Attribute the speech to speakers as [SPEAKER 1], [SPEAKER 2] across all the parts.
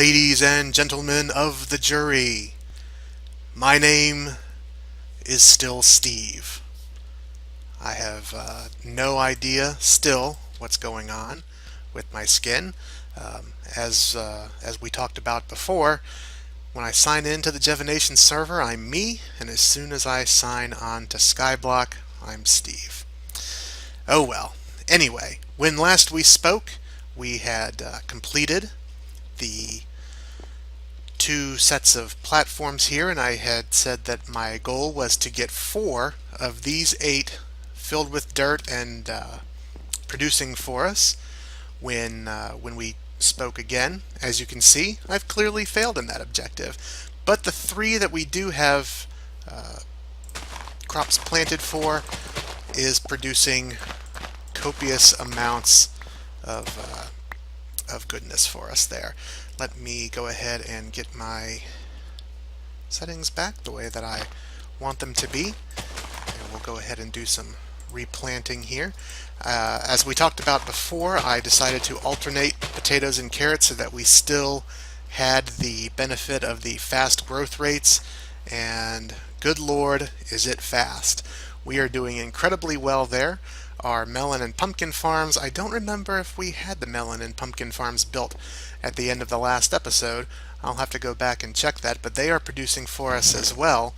[SPEAKER 1] Ladies and gentlemen of the jury, my name is still Steve. I have no idea still what's going on with my skin. As we talked about before, when I sign into the Jevination server, I'm me, and as soon as I sign on to Skyblock, I'm Steve. Oh well. Anyway, when last we spoke, we had completed the two sets of platforms here, and I had said that my goal was to get 4 of these 8 filled with dirt and producing for us. When we spoke again, as you can see, I've clearly failed in that objective. But the 3 that we do have crops planted for is producing copious amounts of goodness for us there. Let me go ahead and get my settings back the way that I want them to be, and we'll go ahead and do some replanting here. As we talked about before, I decided to alternate potatoes and carrots so that we still had the benefit of the fast growth rates, and good lord, is it fast. We are doing incredibly well there. Our melon and pumpkin farms, I don't remember if we had the melon and pumpkin farms built at the end of the last episode. I'll have to go back and check that, but they are producing for us as well.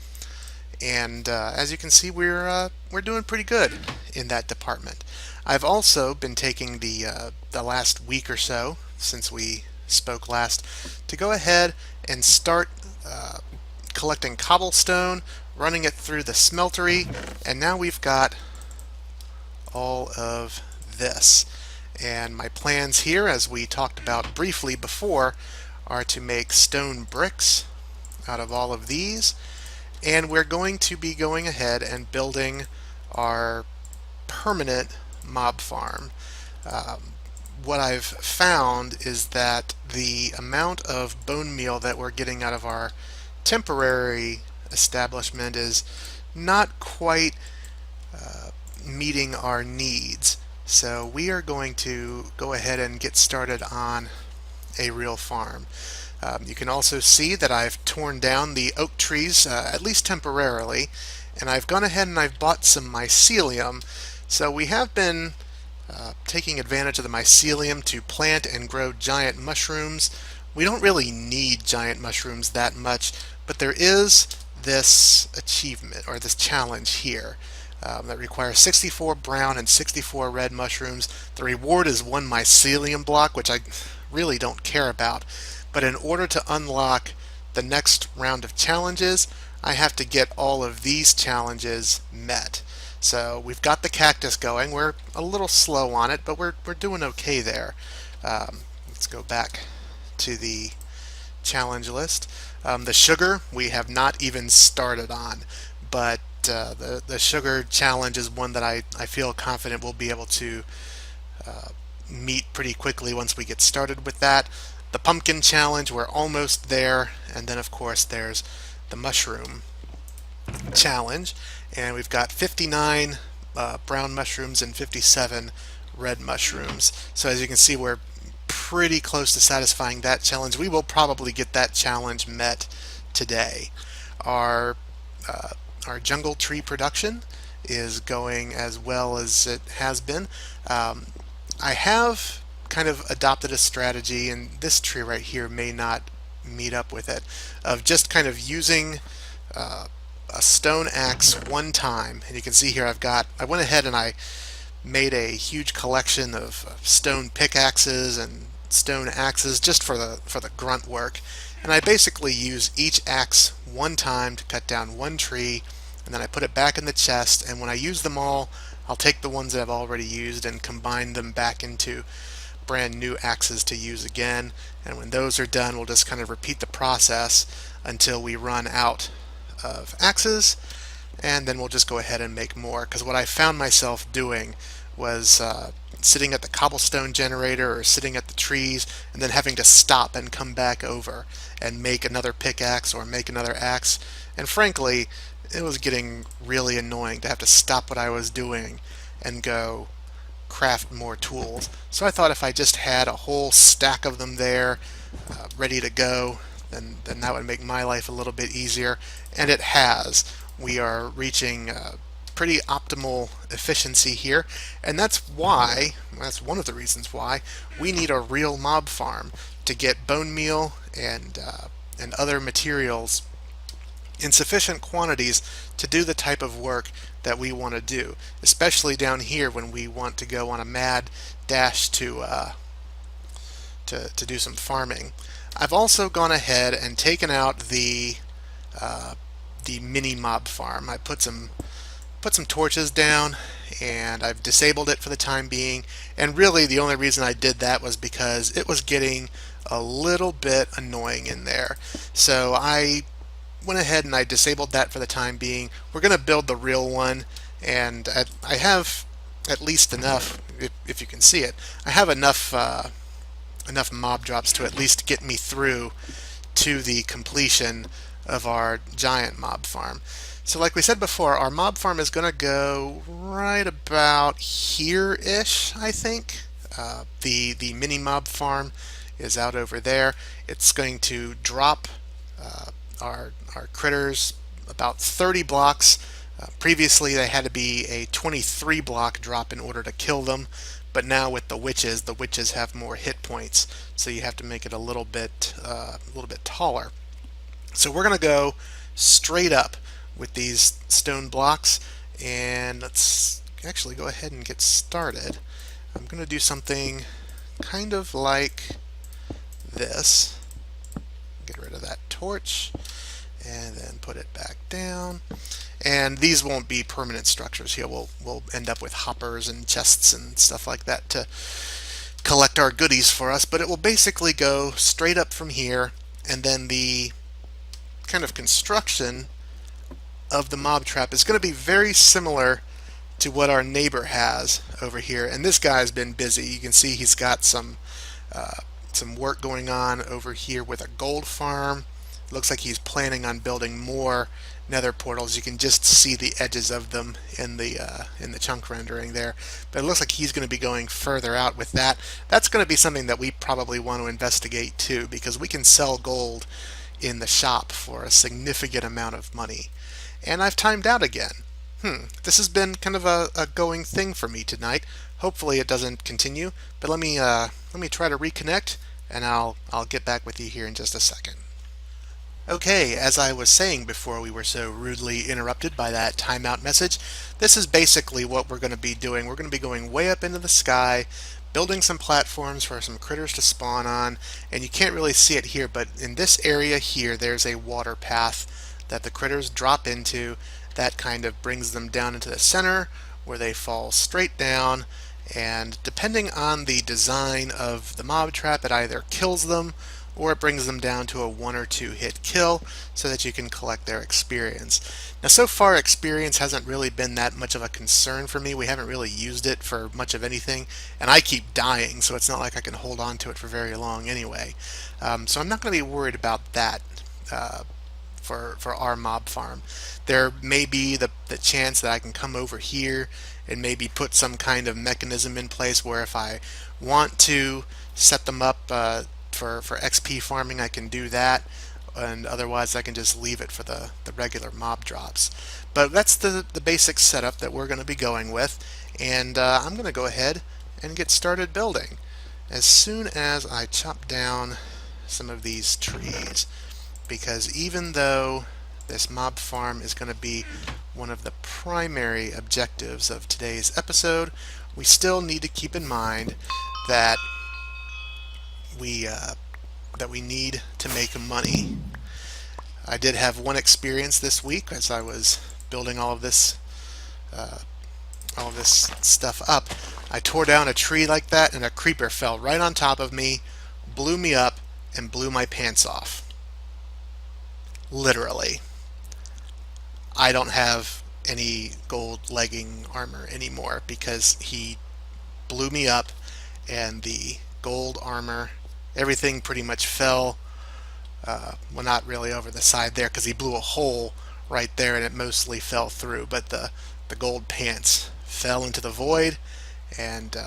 [SPEAKER 1] And as you can see, we're doing pretty good in that department. I've also been taking the last week or so since we spoke last to go ahead and start collecting cobblestone, running it through the smeltery, and now we've got all of this. And my plans here, as we talked about briefly before, are to make stone bricks out of all of these, and we're going to be going ahead and building our permanent mob farm. What I've found is that the amount of bone meal that we're getting out of our temporary establishment is not quite meeting our needs. So we are going to go ahead and get started on a real farm. You can also see that I've torn down the oak trees, at least temporarily, and I've gone ahead and I've bought some mycelium. So we have been taking advantage of the mycelium to plant and grow giant mushrooms. We don't really need giant mushrooms that much, but there is this achievement, or this challenge here, that requires 64 brown and 64 red mushrooms. The reward is 1 mycelium block, which I really don't care about. But in order to unlock the next round of challenges, I have to get all of these challenges met. So we've got the cactus going. We're a little slow on it, but we're doing okay there. Let's go back to the challenge list. The sugar we have not even started on, but the sugar challenge is one that I feel confident we'll be able to meet pretty quickly once we get started with that. The pumpkin challenge, we're almost there, and then of course there's the mushroom challenge, and we've got 59 brown mushrooms and 57 red mushrooms. So as you can see, we're pretty close to satisfying that challenge. We will probably get that challenge met today. Our jungle tree production is going as well as it has been. I have kind of adopted a strategy, and this tree right here may not meet up with it, of just kind of using a stone axe one time. And you can see here I went ahead and I made a huge collection of stone pickaxes and stone axes just for the grunt work. And I basically use each axe one time to cut down one tree, and then I put it back in the chest, and when I use them all, I'll take the ones that I've already used and combine them back into brand new axes to use again. And when those are done, we'll just kind of repeat the process until we run out of axes, and then we'll just go ahead and make more. Because what I found myself doing was sitting at the cobblestone generator or sitting at the trees and then having to stop and come back over and make another pickaxe or make another axe. And frankly, it was getting really annoying to have to stop what I was doing and go craft more tools. So I thought if I just had a whole stack of them there, ready to go, then that would make my life a little bit easier, and it has. We are reaching pretty optimal efficiency here, and that's one of the reasons why we need a real mob farm to get bone meal and other materials in sufficient quantities to do the type of work that we want to do, especially down here when we want to go on a mad dash to do some farming. I've also gone ahead and taken out the mini mob farm. I put some torches down and I've disabled it for the time being, and really the only reason I did that was because it was getting a little bit annoying in there. So I went ahead and I disabled that for the time being. We're going to build the real one, and I have at least enough, if you can see it, I have enough mob drops to at least get me through to the completion of our giant mob farm. So like we said before, our mob farm is going to go right about here-ish, I think. The mini mob farm is out over there. It's going to drop our critters about 30 blocks. Previously they had to be a 23 block drop in order to kill them, but now with the witches have more hit points, so you have to make it a little bit taller. So we're going to go straight up with these stone blocks, and let's actually go ahead and get started. I'm going to do something kind of like this. Get rid of that torch and then put it back down. And these won't be permanent structures here. We'll end up with hoppers and chests and stuff like that to collect our goodies for us, but it will basically go straight up from here, and then the kind of construction of the mob trap is going to be very similar to what our neighbor has over here. And this guy's been busy. You can see he's got some work going on over here with a gold farm. Looks like he's planning on building more nether portals. You can just see the edges of them in the chunk rendering there. But it looks like he's going to be going further out with that. That's going to be something that we probably want to investigate too, because we can sell gold in the shop for a significant amount of money. And I've timed out again. This has been kind of a going thing for me tonight. Hopefully it doesn't continue, but let me try to reconnect, and I'll get back with you here in just a second. Okay, as I was saying before we were so rudely interrupted by that timeout message, this is basically what we're going to be doing. We're going to be going way up into the sky, building some platforms for some critters to spawn on, and you can't really see it here, but in this area here there's a water path that the critters drop into. That kind of brings them down into the center where they fall straight down, and depending on the design of the mob trap, it either kills them or it brings them down to a 1 or 2 hit kill so that you can collect their experience. Now so far experience hasn't really been that much of a concern for me. We haven't really used it for much of anything, and I keep dying, so it's not like I can hold on to it for very long anyway. So I'm not going to be worried about that for our mob farm. There may be the chance that I can come over here and maybe put some kind of mechanism in place where if I want to set them up for XP farming, I can do that, and otherwise I can just leave it for the regular mob drops. But that's the basic setup that we're going to be going with, and I'm going to go ahead and get started building as soon as I chop down some of these trees, because even though this mob farm is going to be one of the primary objectives of today's episode, we still need to keep in mind that we need to make money. I did have one experience this week as I was building all of this stuff up. I tore down a tree like that, and a creeper fell right on top of me, blew me up, and blew my pants off. Literally. I don't have any gold legging armor anymore because he blew me up, and the gold armor, everything pretty much fell, well, not really over the side there because he blew a hole right there and it mostly fell through, but the gold pants fell into the void, and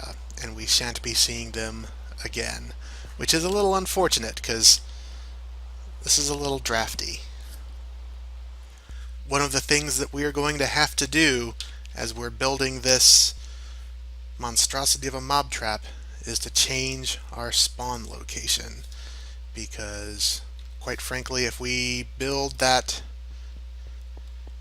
[SPEAKER 1] we shan't be seeing them again, which is a little unfortunate because this is a little drafty. One of the things that we are going to have to do as we're building this monstrosity of a mob trap is to change our spawn location, because quite frankly, if we build that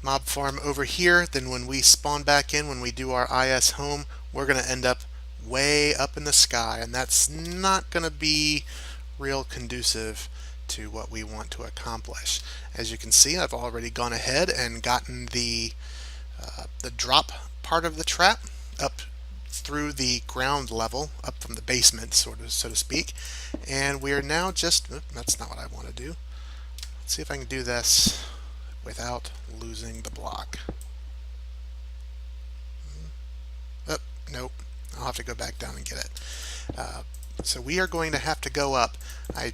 [SPEAKER 1] mob farm over here, then when we spawn back in, when we do our IS home, we're going to end up way up in the sky, and that's not going to be real conducive to what we want to accomplish. As you can see, I've already gone ahead and gotten the drop part of the trap up through the ground level, up from the basement, sort of, so to speak. And we are now just, that's not what I want to do. Let's see if I can do this without losing the block. Oh, nope. I'll have to go back down and get it. So we are going to have to go up. I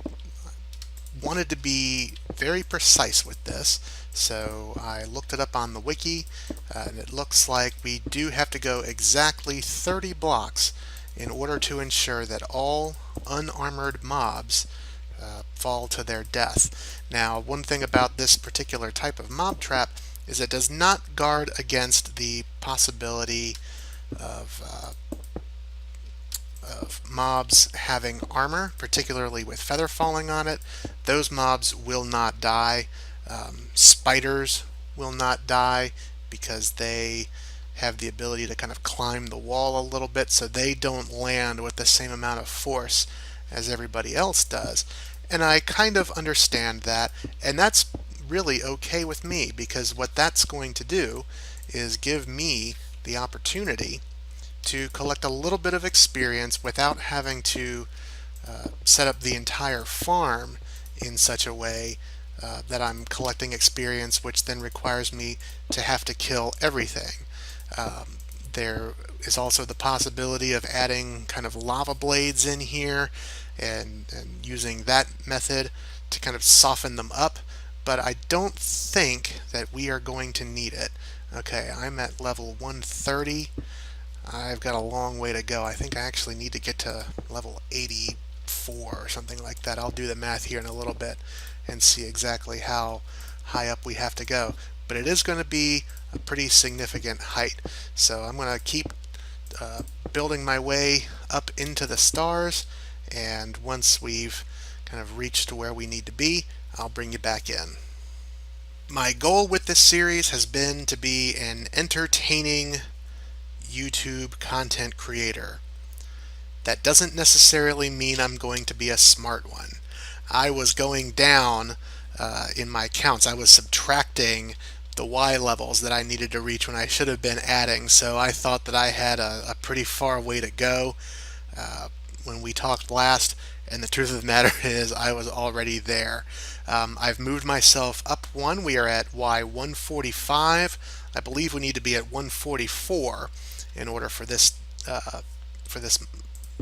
[SPEAKER 1] wanted to be very precise with this, so I looked it up on the wiki, and it looks like we do have to go exactly 30 blocks in order to ensure that all unarmored mobs fall to their death. Now, one thing about this particular type of mob trap is it does not guard against the possibility of mobs having armor, particularly with feather falling on it. Those mobs will not die. Spiders will not die because they have the ability to kind of climb the wall a little bit, so they don't land with the same amount of force as everybody else does. And I kind of understand that, and that's really okay with me, because what that's going to do is give me the opportunity to collect a little bit of experience without having to set up the entire farm in such a way that I'm collecting experience, which then requires me to have to kill everything. There is also the possibility of adding kind of lava blades in here and using that method to kind of soften them up, but I don't think that we are going to need it. Okay, I'm at level 130. I've got a long way to go. I think I actually need to get to level 84 or something like that. I'll do the math here in a little bit and see exactly how high up we have to go. But it is going to be a pretty significant height. So I'm going to keep building my way up into the stars, and once we've kind of reached where we need to be, I'll bring you back in. My goal with this series has been to be an entertaining YouTube content creator. That doesn't necessarily mean I'm going to be a smart one. I was going down in my counts. I was subtracting the Y levels that I needed to reach when I should have been adding, so I thought that I had a pretty far way to go when we talked last, and the truth of the matter is I was already there. I've moved myself up one. We are at Y145. I believe we need to be at 144 in order for this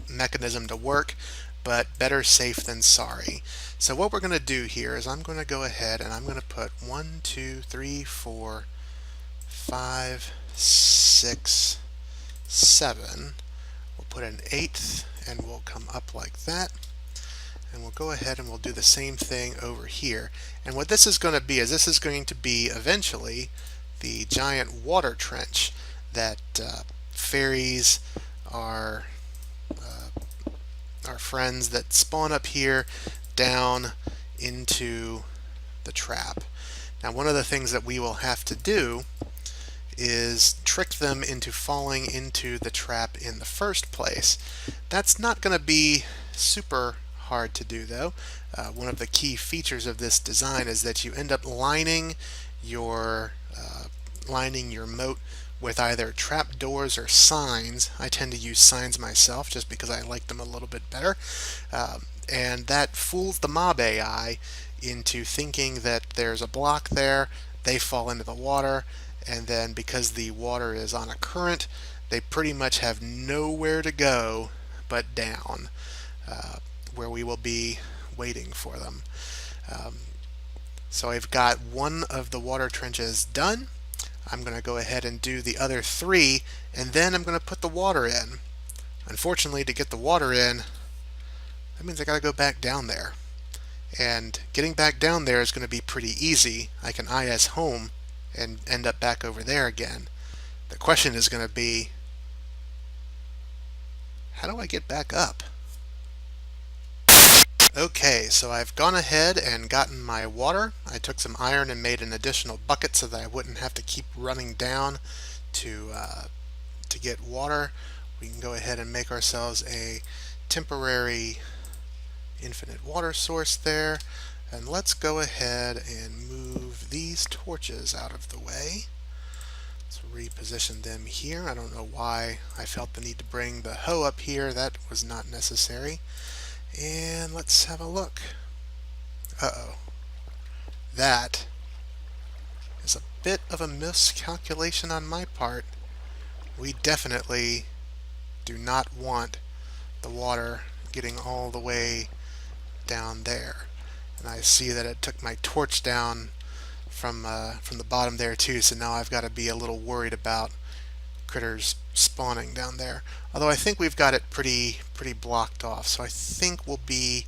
[SPEAKER 1] mechanism to work, but better safe than sorry. So what we're going to do here is I'm going to go ahead and I'm going to put 1, 2, 3, 4, 5, 6, 7. We'll put an 8th and we'll come up like that. And we'll go ahead and we'll do the same thing over here. And what this is going to be is this is going to be eventually the giant water trench that fairies are our friends that spawn up here down into the trap. Now, one of the things that we will have to do is trick them into falling into the trap in the first place. That's not going to be super hard to do, though. One of the key features of this design is that you end up lining your moat with either trap doors or signs. I tend to use signs myself just because I like them a little bit better. And that fools the mob AI into thinking that there's a block there, they fall into the water, and then because the water is on a current, they pretty much have nowhere to go but down, where we will be waiting for them. So I've got one of the water trenches done. I'm going to go ahead and do the other 3, and then I'm going to put the water in. Unfortunately, to get the water in, that means I got to go back down there. And getting back down there is going to be pretty easy. I can IS home and end up back over there again. The question is going to be, how do I get back up? Okay, so I've gone ahead and gotten my water. I took some iron and made an additional bucket so that I wouldn't have to keep running down to get water. We can go ahead and make ourselves a temporary infinite water source there. And let's go ahead and move these torches out of the way. Let's reposition them here. I don't know why I felt the need to bring the hoe up here. That was not necessary. And let's have a look. Uh-oh. That is a bit of a miscalculation on my part. We definitely do not want the water getting all the way down there. And I see that it took my torch down from the bottom there too, so now I've got to be a little worried about critters spawning down there. Although I think we've got it pretty blocked off, so I think we'll be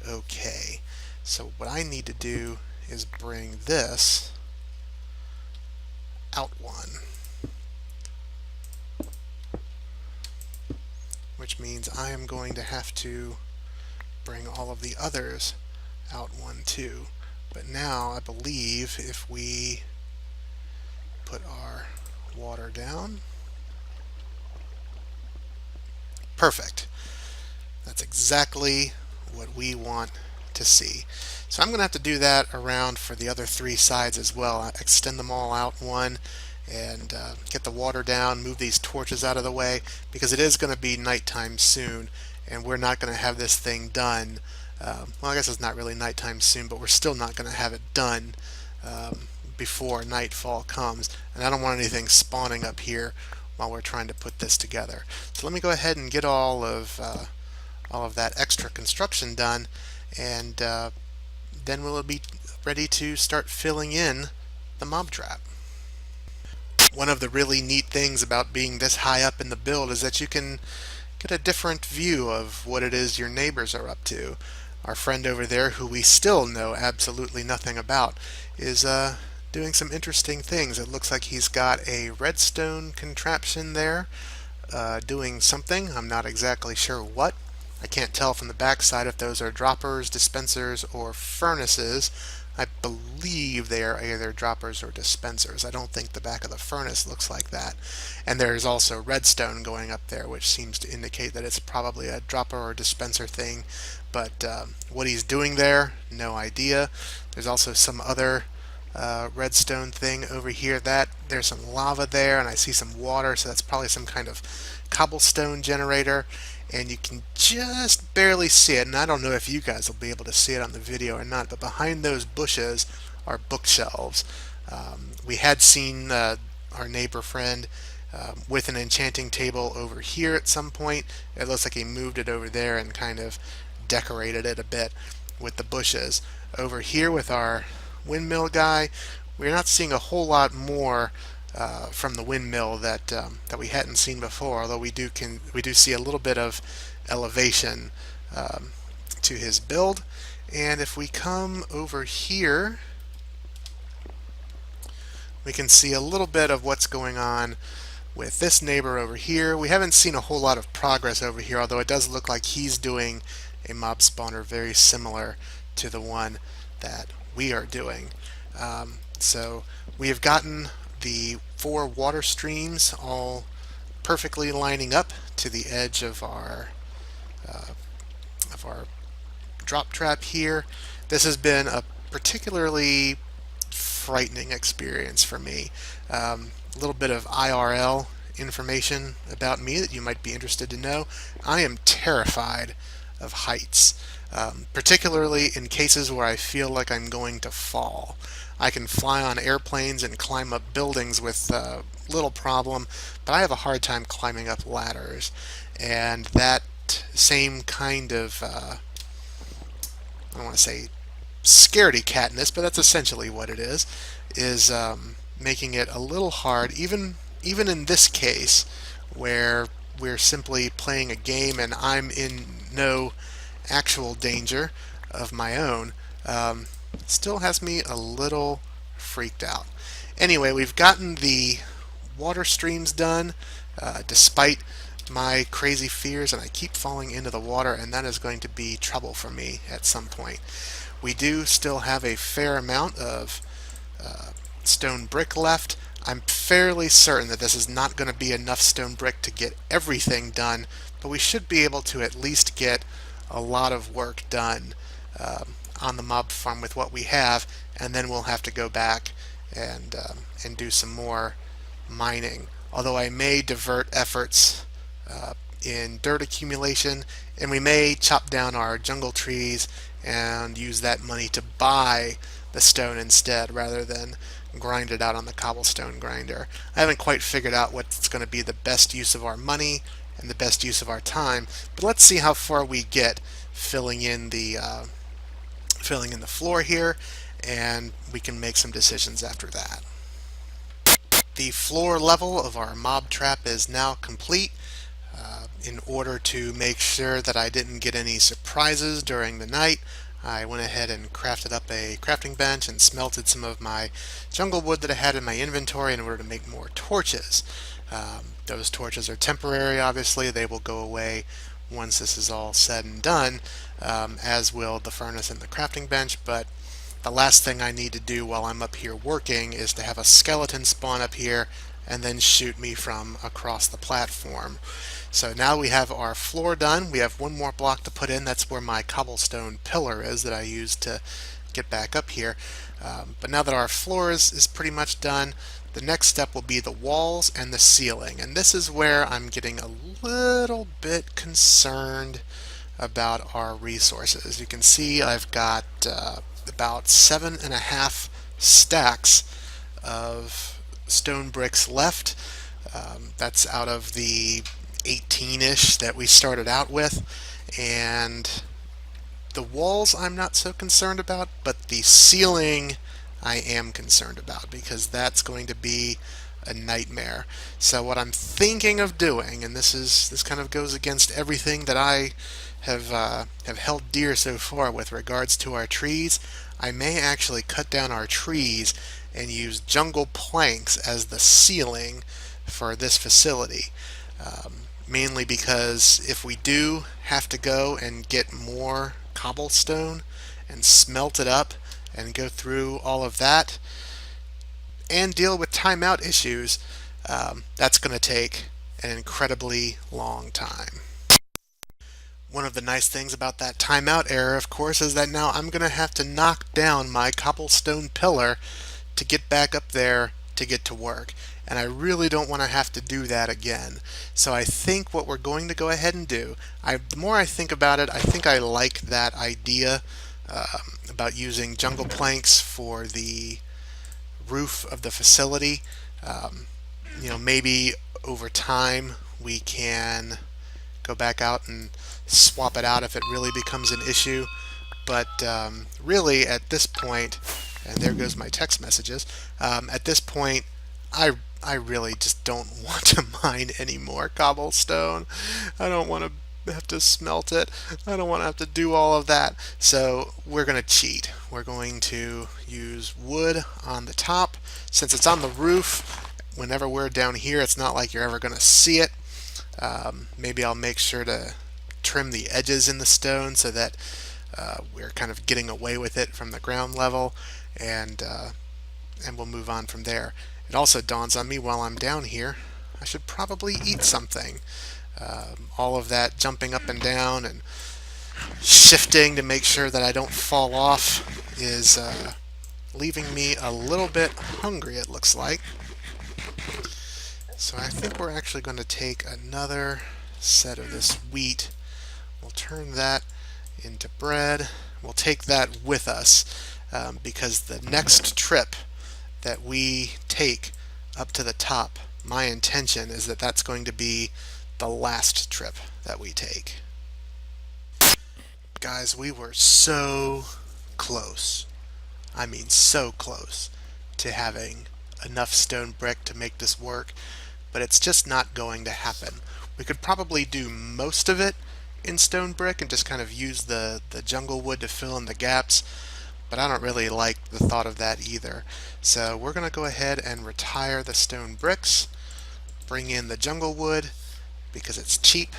[SPEAKER 1] okay. So what I need to do is bring this out one, which means I am going to have to bring all of the others out one too. But now I believe if we put our water down, perfect. That's exactly what we want to see. So I'm going to have to do that around for the other three sides as well. Extend them all out one and get the water down, move these torches out of the way, because it is going to be nighttime soon and we're not going to have this thing done. Well, I guess it's not really nighttime soon, but we're still not going to have it done before nightfall comes, and I don't want anything spawning up here while we're trying to put this together. So let me go ahead and get all of that extra construction done, and then we'll be ready to start filling in the mob trap. One of the really neat things about being this high up in the build is that you can get a different view of what it is your neighbors are up to. Our friend over there, who we still know absolutely nothing about, is doing some interesting things. It looks like he's got a redstone contraption there doing something. I'm not exactly sure what. I can't tell from the backside if those are droppers, dispensers, or furnaces. I believe they are either droppers or dispensers. I don't think the back of the furnace looks like that. And there's also redstone going up there, which seems to indicate that it's probably a dropper or dispenser thing. But what he's doing there, no idea. There's also some other redstone thing over here. There's some lava there, and I see some water, so that's probably some kind of cobblestone generator. And you can just barely see it, and I don't know if you guys will be able to see it on the video or not, but behind those bushes are bookshelves. We had seen our neighbor friend with an enchanting table over here at some point. It looks like he moved it over there and kind of decorated it a bit with the bushes. Over here with our windmill guy, we're not seeing a whole lot more from the windmill that we hadn't seen before, although we do see a little bit of elevation to his build. And if we come over here, we can see a little bit of what's going on with this neighbor over here. We haven't seen a whole lot of progress over here, although it does look like he's doing a mob spawner very similar to the one that we are doing. So we have gotten the 4 water streams all perfectly lining up to the edge of our drop trap here. This has been a particularly frightening experience for me. A little bit of IRL information about me that you might be interested to know. I am terrified of heights, particularly in cases where I feel like I'm going to fall. I can fly on airplanes and climb up buildings with little problem, but I have a hard time climbing up ladders. And that same kind of, I don't want to say scaredy catness, but that's essentially what it is making it a little hard, even in this case, where we're simply playing a game and I'm in no actual danger of my own. still has me a little freaked out. Anyway, we've gotten the water streams done, despite my crazy fears, and I keep falling into the water, and that is going to be trouble for me at some point. We do still have a fair amount of stone brick left. I'm fairly certain that this is not going to be enough stone brick to get everything done, but we should be able to at least get a lot of work done on the mob farm with what we have, and then we'll have to go back and do some more mining. Although I may divert efforts in dirt accumulation, and we may chop down our jungle trees and use that money to buy the stone instead rather than grind it out on the cobblestone grinder. I haven't quite figured out what's going to be the best use of our money and the best use of our time, but let's see how far we get filling in the floor here, and we can make some decisions after that. The floor level of our mob trap is now complete. In order to make sure that I didn't get any surprises during the night, I went ahead and crafted up a crafting bench and smelted some of my jungle wood that I had in my inventory in order to make more torches. Those torches are temporary, obviously. They will go away once this is all said and done, as will the furnace and the crafting bench, but the last thing I need to do while I'm up here working is to have a skeleton spawn up here and then shoot me from across the platform. So now we have our floor done. We have one more block to put in. That's where my cobblestone pillar is that I used to get back up here. But now that our floor is pretty much done, the next step will be the walls and the ceiling. And this is where I'm getting a little bit concerned about our resources. You can see I've got about 7.5 stacks of stone bricks left. That's out of the 18-ish that we started out with, and the walls I'm not so concerned about, but the ceiling I am concerned about because that's going to be a nightmare. So what I'm thinking of doing, and this kind of goes against everything that I have held dear so far with regards to our trees, I may actually cut down our trees and use jungle planks as the ceiling for this facility. Mainly because if we do have to go and get more cobblestone and smelt it up and go through all of that and deal with timeout issues, that's going to take an incredibly long time. One of the nice things about that timeout error, of course, is that now I'm going to have to knock down my cobblestone pillar to get back up there to get to work. And I really don't want to have to do that again. So I think what we're going to go ahead and do, the more I think about it, I think I like that idea about using jungle planks for the roof of the facility. Maybe over time we can go back out and swap it out if it really becomes an issue. But really at this point, and there goes my text messages, at this point I really just don't want to mine any more cobblestone. I don't want to have to smelt it. I don't want to have to do all of that. So we're going to cheat. We're going to use wood on the top. Since it's on the roof, whenever we're down here, it's not like you're ever going to see it. Maybe I'll make sure to trim the edges in the stone so that we're kind of getting away with it from the ground level, and we'll move on from there. It also dawns on me while I'm down here, I should probably eat something. All of that jumping up and down and shifting to make sure that I don't fall off is leaving me a little bit hungry, it looks like. So I think we're actually going to take another set of this wheat. We'll turn that into bread. We'll take that with us because the next trip that we take up to the top, my intention is that that's going to be the last trip that we take. Guys, we were so close. I mean so close to having enough stone brick to make this work, but it's just not going to happen. We could probably do most of it in stone brick and just kind of use the jungle wood to fill in the gaps, but I don't really like the thought of that either. So we're going to go ahead and retire the stone bricks, bring in the jungle wood because it's cheap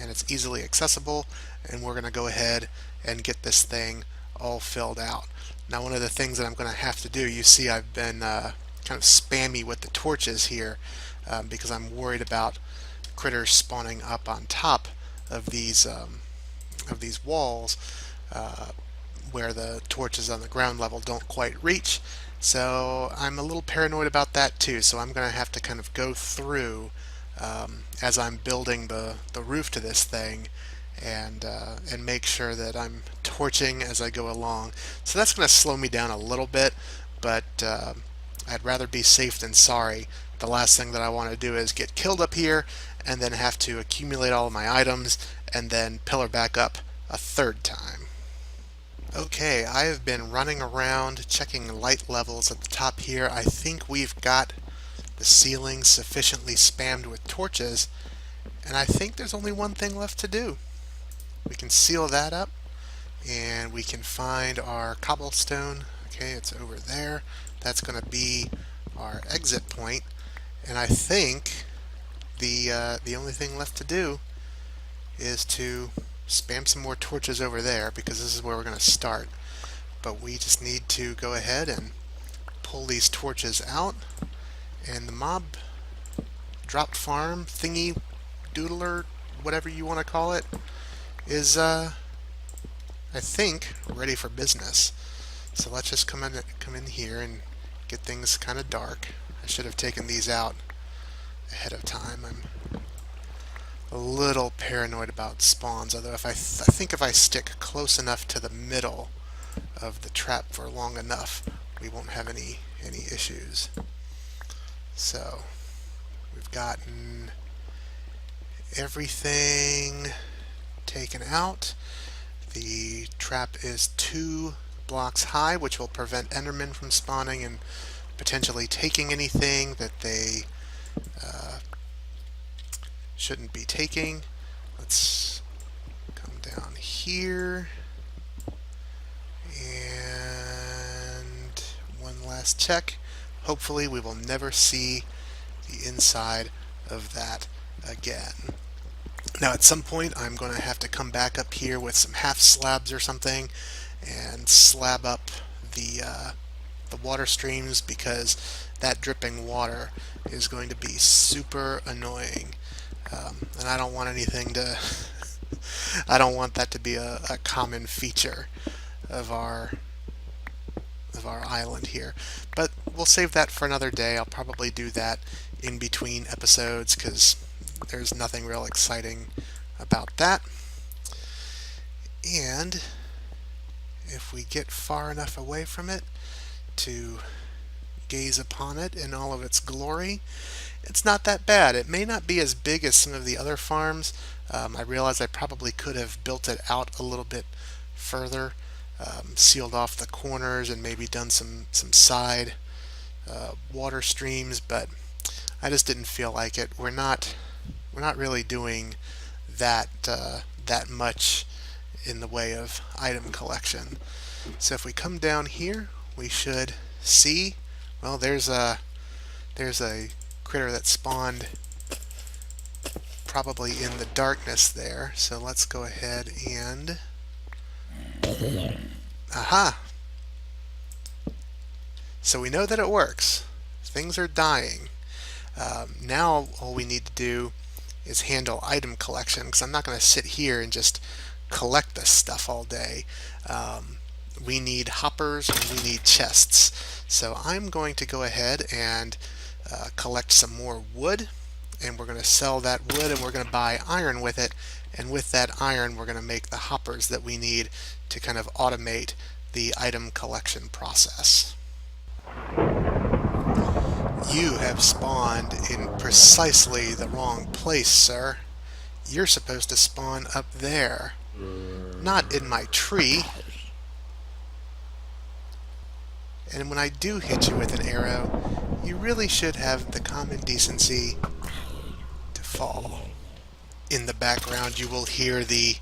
[SPEAKER 1] and it's easily accessible, and we're going to go ahead and get this thing all filled out. Now, one of the things that I'm going to have to do, you see I've been kind of spammy with the torches here because I'm worried about critters spawning up on top of these walls where the torches on the ground level don't quite reach. So I'm a little paranoid about that too. So I'm going to have to kind of go through as I'm building the roof to this thing and make sure that I'm torching as I go along. So that's going to slow me down a little bit, but I'd rather be safe than sorry. The last thing that I want to do is get killed up here and then have to accumulate all of my items and then pillar back up a third time. Okay, I have been running around checking light levels at the top here. I think we've got the ceiling sufficiently spammed with torches, and I think there's only one thing left to do. We can seal that up, and we can find our cobblestone. Okay, it's over there. That's going to be our exit point, and I think the only thing left to do is to spam some more torches over there because this is where we're going to start. But we just need to go ahead and pull these torches out, and the mob drop farm thingy doodler, whatever you want to call it, is I think ready for business. So let's just come in here and get things kind of dark. I should have taken these out ahead of time. I'm a little paranoid about spawns, although I think if I stick close enough to the middle of the trap for long enough, we won't have any issues. So we've gotten everything taken out. The trap is 2 blocks high, which will prevent Endermen from spawning and potentially taking anything that they shouldn't be taking. Let's come down here, and one last check. Hopefully we will never see the inside of that again. Now at some point I'm going to have to come back up here with some half slabs or something and slab up the water streams, because that dripping water is going to be super annoying. And I don't want anything to I don't want that to be a common feature of our island here. But we'll save that for another day. I'll probably do that in between episodes because there's nothing real exciting about that. And if we get far enough away from it to gaze upon it in all of its glory, it's not that bad. It may not be as big as some of the other farms. I realize I probably could have built it out a little bit further, sealed off the corners and maybe done some side water streams, but I just didn't feel like it. We're not really doing that much in the way of item collection. So if we come down here, we should see, well, there's a critter that spawned probably in the darkness there. So let's go ahead and aha! So we know that it works. Things are dying. Now all we need to do is handle item collection, because I'm not going to sit here and just collect this stuff all day. We need hoppers and we need chests. So I'm going to go ahead and collect some more wood, and we're going to sell that wood and we're going to buy iron with it, and with that iron we're going to make the hoppers that we need to kind of automate the item collection process. You have spawned in precisely the wrong place, sir. You're supposed to spawn up there, not in my tree. And when I do hit you with an arrow, you really should have the common decency to fall. In the background you will hear the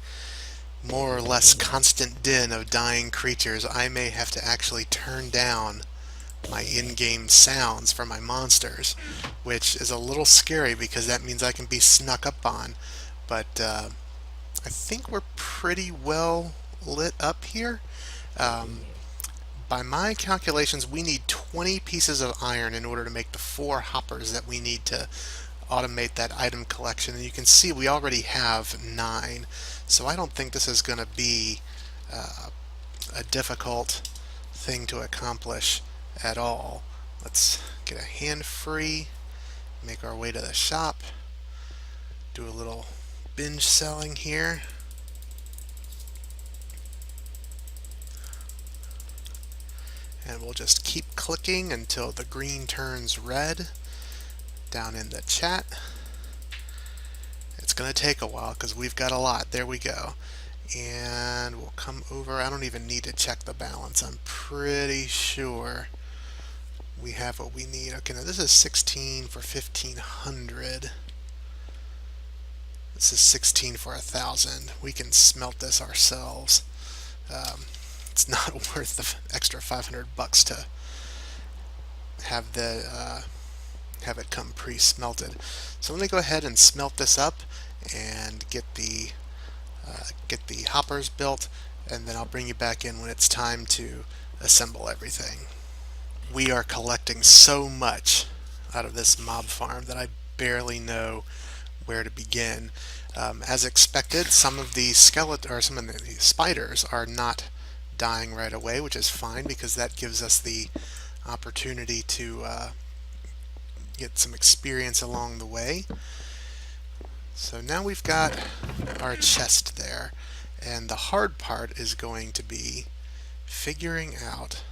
[SPEAKER 1] more or less constant din of dying creatures, I may have to actually turn down my in-game sounds for my monsters, which is a little scary because that means I can be snuck up on. But I think we're pretty well lit up here. Um, by my calculations, we need 20 pieces of iron in order to make the 4 hoppers that we need to automate that item collection. And you can see we already have 9, so I don't think this is going to be a difficult thing to accomplish at all. Let's get a hand free, make our way to the shop, do a little binge selling here. And we'll just keep clicking until the green turns red down in the chat. It's going to take a while because we've got a lot. There we go. And we'll come over. I don't even need to check the balance. I'm pretty sure we have what we need. Okay, now this is 16 for 1,500. This is 16 for 1,000. We can smelt this ourselves. It's not worth the extra 500 bucks to have have it come pre-smelted. So let me go ahead and smelt this up and get the hoppers built, and then I'll bring you back in when it's time to assemble everything. We are collecting so much out of this mob farm that I barely know where to begin. As expected, some of the spiders are not dying right away, which is fine because that gives us the opportunity to get some experience along the way. So now we've got our chest there, and the hard part is going to be figuring out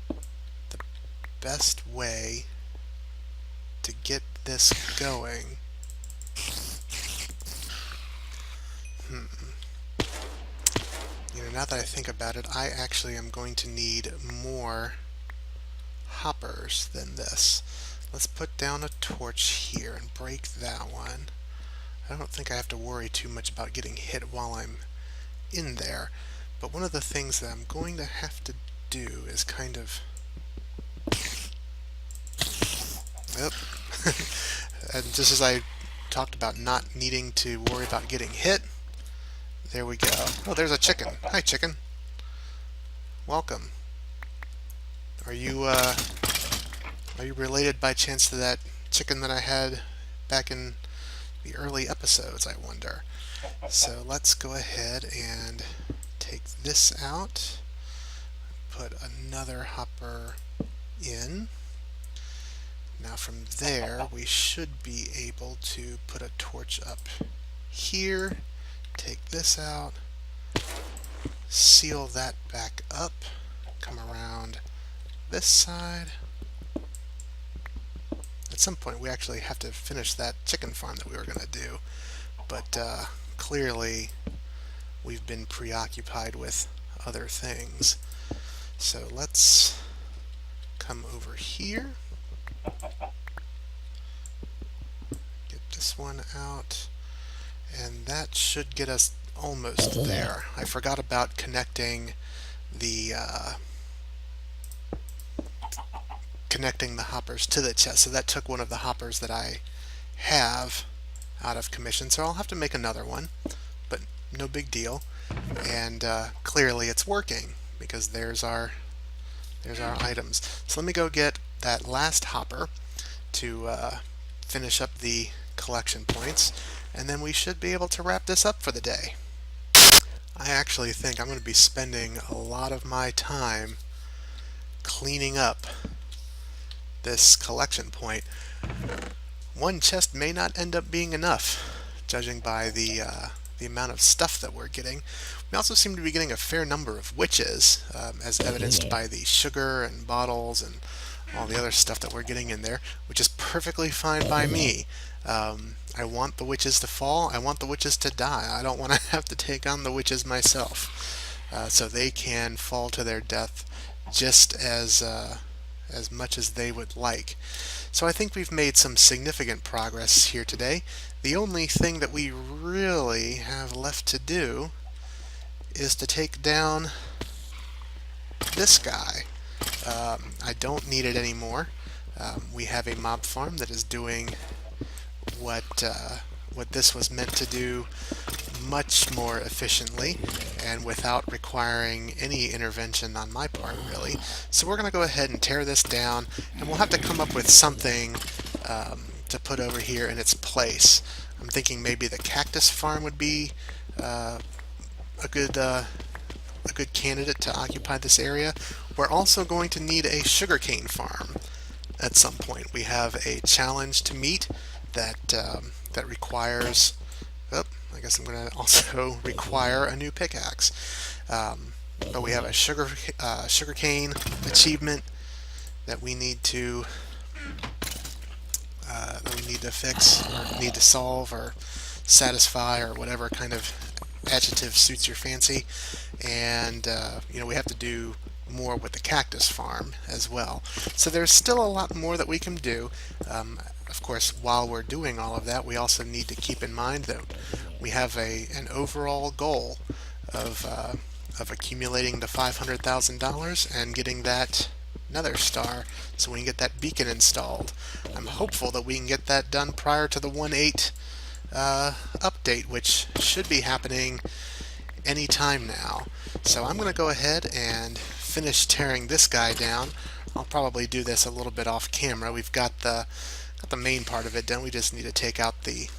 [SPEAKER 1] the best way to get this going. Now that I think about it, I actually am going to need more hoppers than this. Let's put down a torch here and break that one. I don't think I have to worry too much about getting hit while I'm in there, but one of the things that I'm going to have to do is kind of... Yep. And just as I talked about not needing to worry about getting hit, there we go. Oh, there's a chicken. Hi, chicken. Welcome. Are you related by chance to that chicken that I had back in the early episodes, I wonder? So let's go ahead and take this out. Put another hopper in. Now from there, we should be able to put a torch up here. Take this out, seal that back up, come around this side. At some point we actually have to finish that chicken farm that we were going to do, but clearly we've been preoccupied with other things. So let's come over here, get this one out. And that should get us almost there. I forgot about connecting the hoppers to the chest, so that took one of the hoppers that I have out of commission. So I'll have to make another one, but no big deal. And clearly it's working because there's our items. So let me go get that last hopper to finish up the collection points, and then we should be able to wrap this up for the day. I actually think I'm going to be spending a lot of my time cleaning up this collection point. One chest may not end up being enough, judging by the amount of stuff that we're getting. We also seem to be getting a fair number of witches, as evidenced by the sugar and bottles and all the other stuff that we're getting in there, which is perfectly fine by me. I want the witches to fall. I want the witches to die. I don't want to have to take on the witches myself. So they can fall to their death just as as much as they would like. So I think we've made some significant progress here today. The only thing that we really have left to do is to take down this guy. I don't need it anymore. We have a mob farm that is doing what this was meant to do much more efficiently and without requiring any intervention on my part, really. So we're going to go ahead and tear this down, and we'll have to come up with something to put over here in its place. I'm thinking maybe the cactus farm would be a good candidate to occupy this area. We're also going to need a sugarcane farm at some point. We have a challenge to meet that requires. Oh, I guess I'm going to also require a new pickaxe. But we have a sugarcane achievement that we need to fix, or need to solve, or satisfy, or whatever kind of adjective suits your fancy. And we have to do more with the cactus farm as well. So there's still a lot more that we can do. Of course, while we're doing all of that, we also need to keep in mind that we have an overall goal of accumulating the $500,000 and getting that nether star so we can get that beacon installed. I'm hopeful that we can get that done prior to the 1.8 update, which should be happening any time now. So I'm going to go ahead and finish tearing this guy down. I'll probably do this a little bit off camera. We've got the main part of it done. We just need to take out the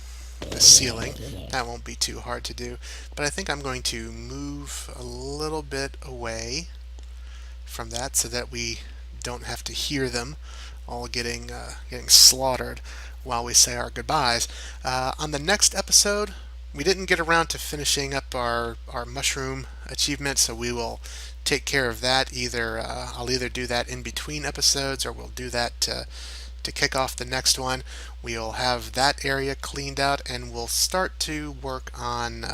[SPEAKER 1] ceiling. That won't be too hard to do. But I think I'm going to move a little bit away from that so that we don't have to hear them all getting slaughtered while we say our goodbyes. On the next episode, we didn't get around to finishing up our mushroom achievement, so we will take care of that. I'll either do that in between episodes, or we'll do that to kick off the next one. We'll have that area cleaned out, and we'll start to work on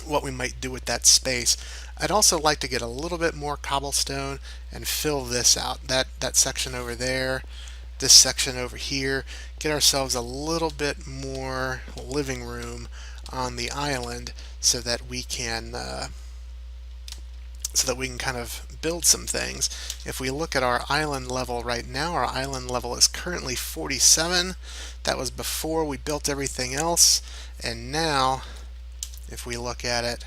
[SPEAKER 1] what we might do with that space. I'd also like to get a little bit more cobblestone and fill this out. That section over there, this section over here, get ourselves a little bit more living room on the island so that we can kind of build some things. If we look at our island level right now, our island level is currently 47. That was before we built everything else, and now if we look at it,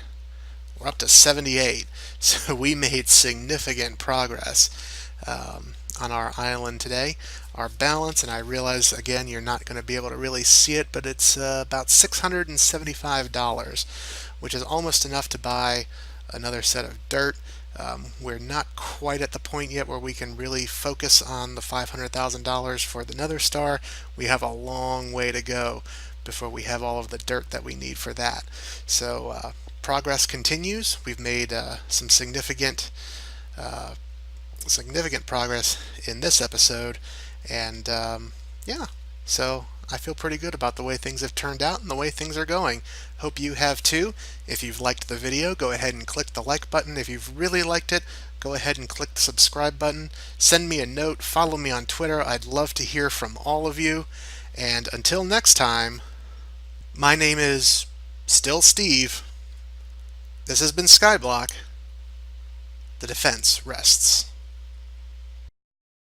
[SPEAKER 1] we're up to 78. So we made significant progress on our island today. Our balance, and I realize again you're not going to be able to really see it, but it's about $675, which is almost enough to buy another set of dirt. We're not quite at the point yet where we can really focus on the $500,000 for the nether star. We have a long way to go before we have all of the dirt that we need for that. So progress continues. We've made some significant progress in this episode, and yeah, so I feel pretty good about the way things have turned out and the way things are going. Hope you have too. If you've liked the video, go ahead and click the like button. If you've really liked it, go ahead and click the subscribe button. Send me a note, follow me on Twitter. I'd love to hear from all of you. And until next time, my name is still Steve. This has been Skyblock. The defense rests.